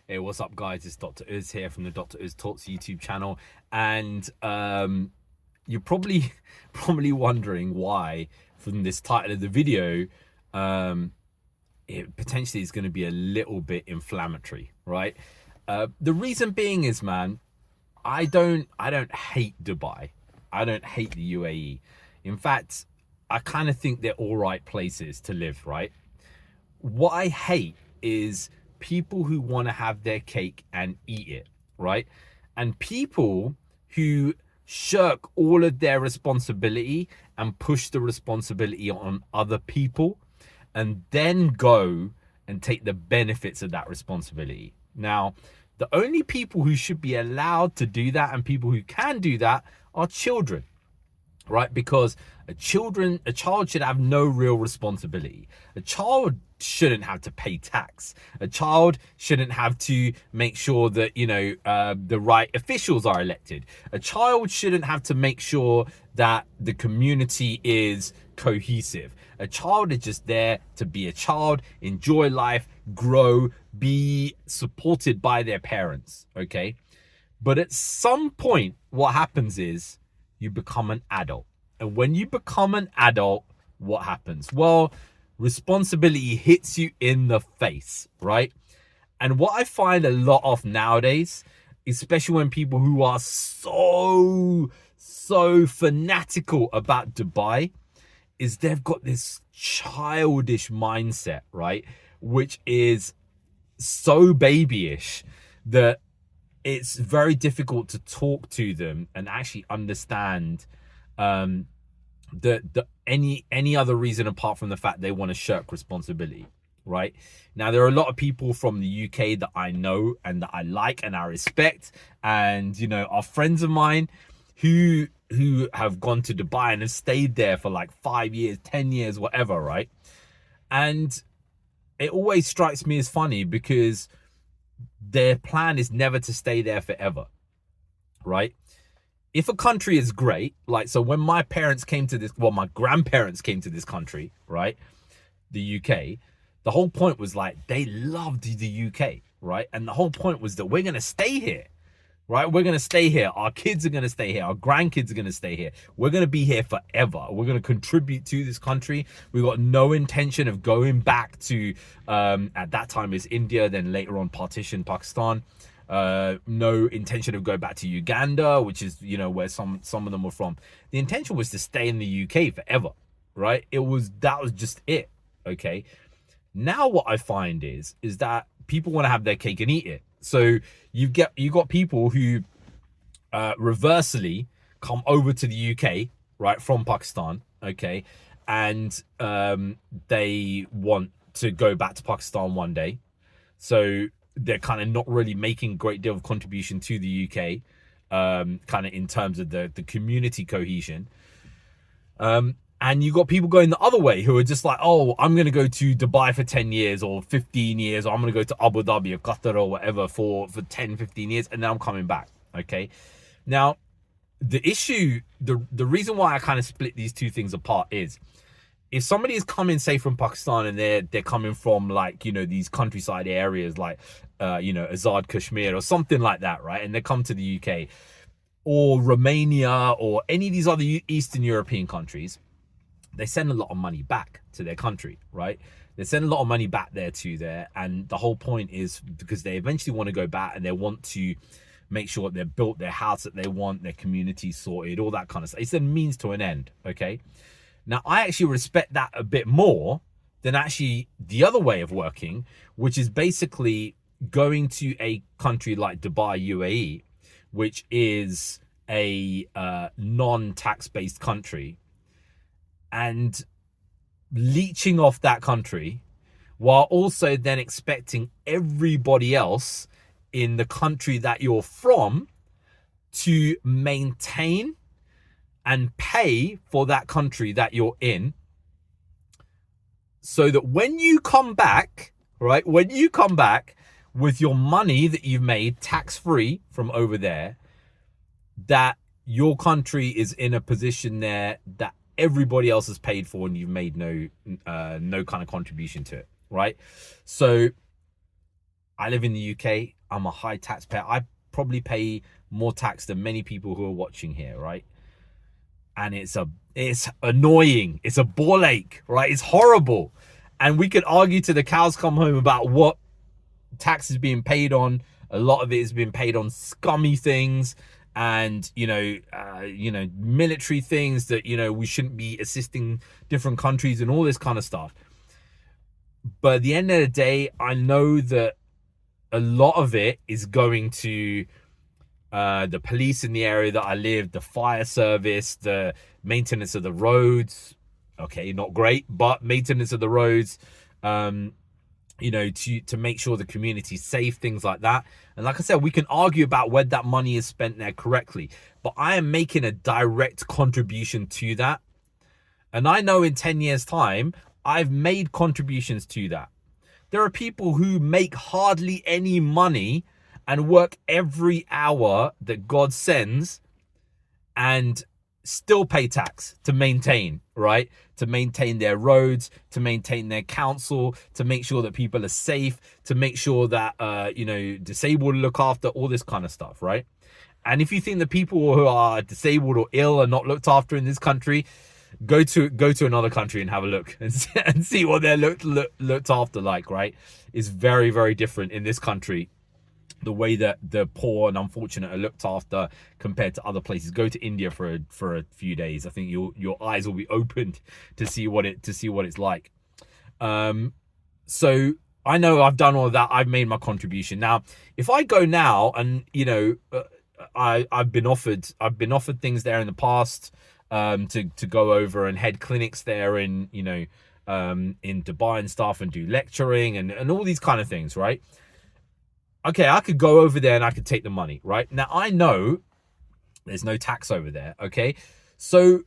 Hey, what's up, guys? It's Dr. Uz here from the Dr. Uz Talks YouTube channel, and you're probably probably wondering why, from this title of the video, um, it potentially is going to be a little bit inflammatory, right? The reason being is, man, I don't hate Dubai. I don't hate the UAE. In fact, I kind of think they're all right places to live, right? What I hate is people who want to have their cake and eat it, right? And people who shirk all of their responsibility and push the responsibility on other people and then go and take the benefits of that responsibility. Now, the only people who should be allowed to do that and people who can do that are children, right? Because a child should have no real responsibility. A child shouldn't have to pay tax. A child shouldn't have to make sure that the right officials are elected. A child shouldn't have to make sure that the community is cohesive. A child is just there to be a child, enjoy life, grow, be supported by their parents, okay? But at some point, what happens is you become an adult. And when you become an adult, what happens? Well, responsibility hits you in the face, right? And what I find a lot of nowadays, especially when people who are so fanatical about Dubai, is they've got this childish mindset, right? Which is so babyish that it's very difficult to talk to them and actually understand the any other reason apart from the fact they want to shirk responsibility, right? Now, there are a lot of people from the UK that I know and that I like and I respect, and are friends of mine who have gone to Dubai and have stayed there for like 5 years, 10 years, whatever, right? And it always strikes me as funny because their plan is never to stay there forever, right? If a country is great, like, so when my parents came to this, well, my grandparents came to this country, right? The UK, the whole point was like, they loved the UK, right? And the whole point was that we're going to stay here, right? We're going to stay here. Our kids are going to stay here. Our grandkids are going to stay here. We're going to be here forever. We're going to contribute to this country. We've got no intention of going back to, at that time is India, then later on partition Pakistan. No intention of going back to Uganda, which is, where some of them were from. The intention was to stay in the UK forever, right? That was just it. Okay. Now what I find is that people want to have their cake and eat it. So you got people who reversely come over to the UK, right, from Pakistan, okay, and they want to go back to Pakistan one day. So they're kind of not really making a great deal of contribution to the UK, kind of in terms of the community cohesion. And you got people going the other way who are just like, oh, I'm going to go to Dubai for 10 years or 15 years, or I'm going to go to Abu Dhabi or Qatar or whatever for 10, 15 years, and then I'm coming back, okay? Now, the issue, the reason why I kind of split these two things apart is, if somebody is coming, say, from Pakistan, and they're coming from, like, these countryside areas like, Azad Kashmir or something like that, right? And they come to the UK or Romania or any of these other Eastern European countries, they send a lot of money back to their country, right? They send a lot of money back there to there. And the whole point is because they eventually want to go back and they want to make sure they've built their house that they want, their community sorted, all that kind of stuff. It's a means to an end, okay? Now, I actually respect that a bit more than actually the other way of working, which is basically going to a country like Dubai, UAE, which is a non-tax-based country, and leeching off that country while also then expecting everybody else in the country that you're from to maintain and pay for that country that you're in, so that when you come back, right, when you come back with your money that you've made tax-free from over there, that your country is in a position there that everybody else has paid for and you've made no kind of contribution to it, right? So I live in the UK. I'm a high taxpayer. I probably pay more tax than many people who are watching here, right? And it's annoying. It's a ball ache, right? It's horrible. And we could argue to the cows come home about what tax is being paid on. A lot of it is being paid on scummy things and military things that we shouldn't be assisting different countries and all this kind of stuff. But at the end of the day, I know that a lot of it is going to the police in the area that I live, the fire service, the maintenance of the roads. Okay, not great, but maintenance of the roads, to make sure the community's safe, things like that. And like I said, we can argue about whether that money is spent there correctly, but I am making a direct contribution to that. And I know in 10 years' time, I've made contributions to that. There are people who make hardly any money and work every hour that God sends and still pay tax to maintain, right? To maintain their roads, to maintain their council, to make sure that people are safe, to make sure that, disabled look after, all this kind of stuff, right? And if you think the people who are disabled or ill are not looked after in this country, go to another country and have a look and see what they're looked after like, right? It's very, very different in this country, the way that the poor and unfortunate are looked after compared to other places. Go to India for a few days. I think your eyes will be opened to see what it's like. So I know I've done all of that. I've made my contribution. Now, if I go now and I've been offered things there in the past, to go over and head clinics there in Dubai and stuff and do lecturing and all these kind of things, right? Okay, I could go over there and I could take the money, right? Now, I know there's no tax over there, okay? So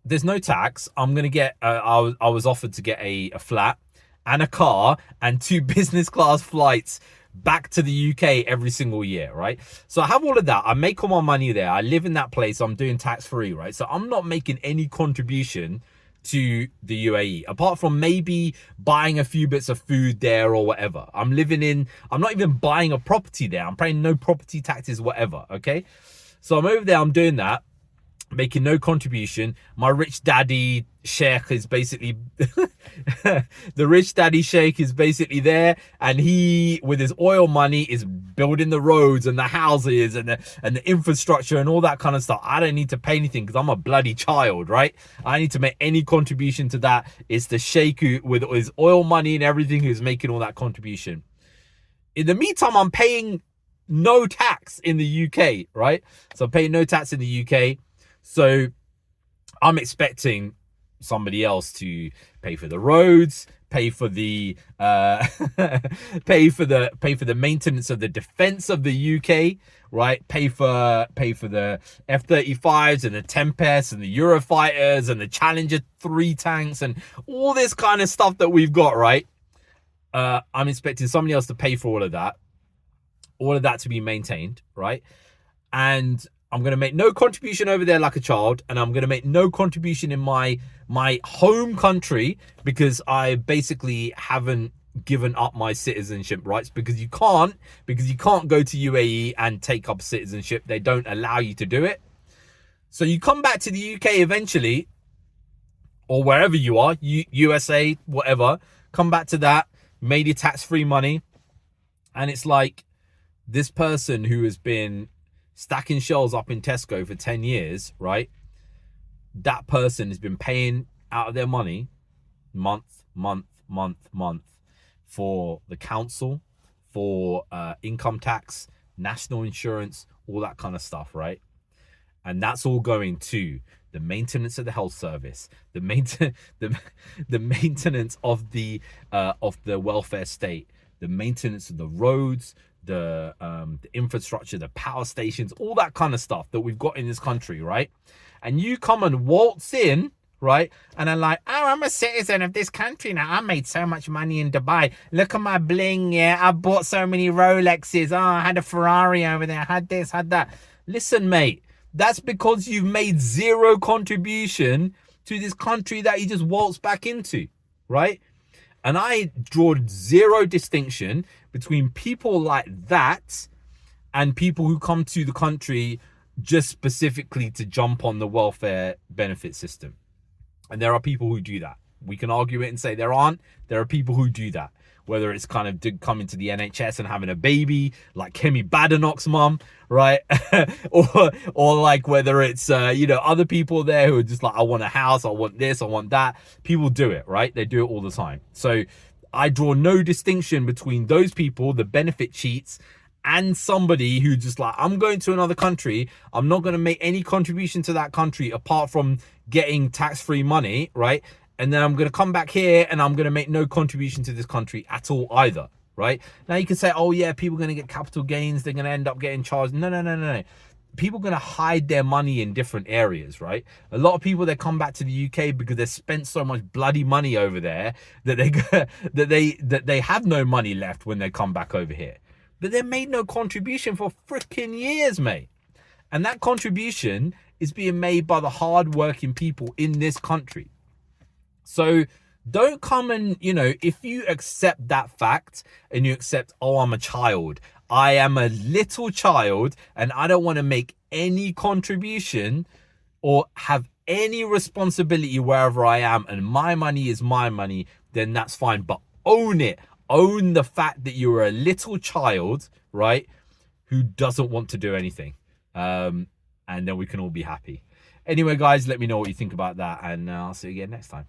there's no tax. I'm going to get, I was offered to get a flat and a car and 2 business class flights back to the UK every single year, right? So I have all of that. I make all my money there. I live in that place. I'm doing tax-free, right? So I'm not making any contribution to the UAE, apart from maybe buying a few bits of food there or whatever. I'm not even buying a property there. I'm paying no property taxes, whatever, okay? So I'm over there, I'm doing that, making no contribution. My rich daddy sheikh is basically the rich daddy sheikh is basically there, and he, with his oil money, is building the roads and the houses and the infrastructure and all that kind of stuff. I don't need to pay anything because I'm a bloody child, right? I need to make any contribution to that. It's the sheikh who, with his oil money and everything, who's making all that contribution. In the meantime, I'm paying no tax in the UK, right? So I'm paying no tax in the UK. So I'm expecting somebody else to pay for the roads, pay for the pay for the maintenance of the defense of the UK, right? Pay for the F-35s and the Tempest and the Eurofighters and the Challenger 3 tanks and all this kind of stuff that we've got, right? I'm expecting somebody else to pay for all of that to be maintained, right? And I'm going to make no contribution over there like a child, and I'm going to make no contribution in my home country because I basically haven't given up my citizenship rights, because you can't go to UAE and take up citizenship. They don't allow you to do it. So you come back to the UK eventually, or wherever you are, USA, whatever, come back to that, made your tax-free money, and it's like this person who has been stacking shelves up in Tesco for 10 years, right? That person has been paying out of their money month for the council, for income tax, national insurance, all that kind of stuff, right? And that's all going to the maintenance of the health service, the maintenance of the welfare state, the maintenance of the roads, the infrastructure, the power stations, all that kind of stuff that we've got in this country, right? And you come and waltz in, right? And I'm like, oh, I'm a citizen of this country now. I made so much money in Dubai. Look at my bling, yeah. I bought so many Rolexes. Oh, I had a Ferrari over there. I had this, had that. Listen, mate, that's because you've made zero contribution to this country that you just waltz back into, right? And I draw zero distinction between people like that and people who come to the country just specifically to jump on the welfare benefit system. And there are people who do that. We can argue it and say there aren't. There are people who do that. Whether it's kind of coming to the NHS and having a baby, like Kemi Badenoch's mum, right? or like whether it's, other people there who are just like, I want a house, I want this, I want that. People do it, right? They do it all the time. So I draw no distinction between those people, the benefit cheats, and somebody who just like, I'm going to another country. I'm not going to make any contribution to that country apart from getting tax-free money, right? And then I'm going to come back here and I'm going to make no contribution to this country at all either, right? Now you can say, oh yeah, people are going to get capital gains. They're going to end up getting charged. No. People are going to hide their money in different areas, right? A lot of people, they come back to the UK because they spent so much bloody money over there that they have no money left when they come back over here. But they made no contribution for freaking years, mate. And that contribution is being made by the hard-working people in this country. So don't come and, if you accept that fact and you accept, oh, I'm a child, I am a little child and I don't want to make any contribution or have any responsibility wherever I am and my money is my money, then that's fine. But own it. Own the fact that you're a little child, right, who doesn't want to do anything. And then we can all be happy. Anyway, guys, let me know what you think about that, and I'll see you again next time.